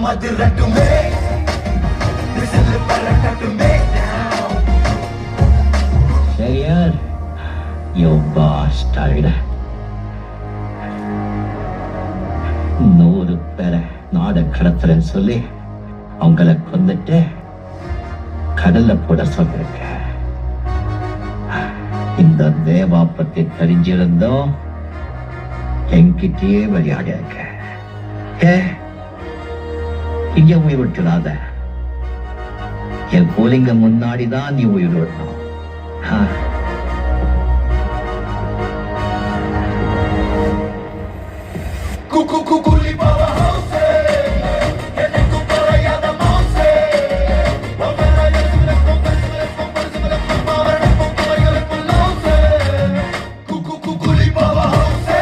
மதுரட்டுமே whistle பறக்கட்டுமே சரியார் யோ bastard 100 பேரை நாட கடத்துறேன்னு சொல்லி அவங்கள கொண்டுட்டு கடல்ல போட சொல்லிருக்க. இந்த தேவா பத்தி தெரிஞ்சிருந்தோம் என்கிட்டயே விளையாடி இருக்க. இங்க உயிர் விட்டுடாத. என் கூலிங்க முன்னாடிதான் நீ உயிர் விடணும். குலி பாவா ஹவுஸே எனக்கு பரையாத மவுஸே குலி பாவா ஹவுஸே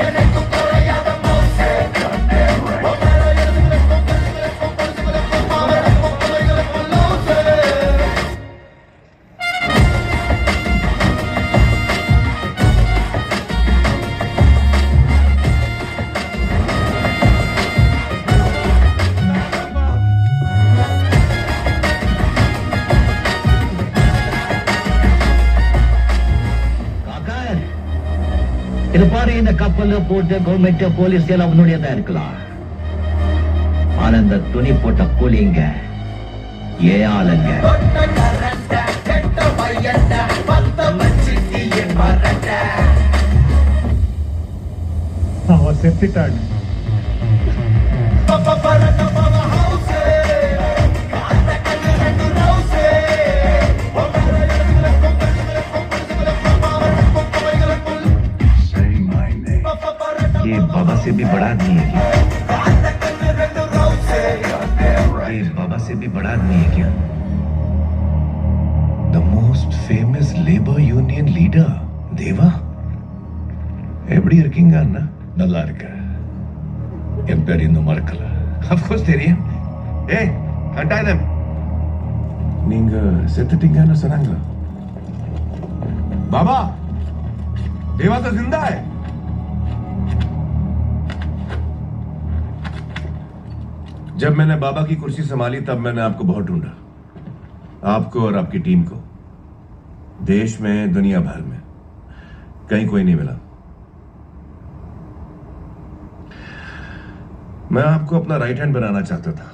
எனக்கு பரையாத மவுஸே இது பாரு, இந்த கப்பல்ல போட்டு கவர்மெண்ட் போலீஸ் எல்லாம் அவனுடையதான் இருக்கலாம். ஆனா இந்த துணி போட்ட கூலிங்க ஏன் ஆளுங்க? அவன் செத்துட்டான். ये बाबा से भी बड़ा आदमी है क्या? ये बाबा से भी बड़ा आदमी है क्या? The most famous labor union leader, தேவா. எப்படி இருக்கீங்க அண்ணா? நல்லா இருக்க. என் பேர் இன்னும் மறக்கல. Of course தெரியும். ஏய், untie them. நீங்க செத்துட்டீங்கன்னு சொன்னாங்களா? बाबा, देवा तो जिंदा है. जब मैंने बाबा की कुर्सी संभाली तब मैंने आपको बहुत ढूंढा, आपको और आपकी टीम को, देश में दुनिया भर में कहीं कोई नहीं मिला. मैं आपको अपना राइट हैंड बनाना चाहता था.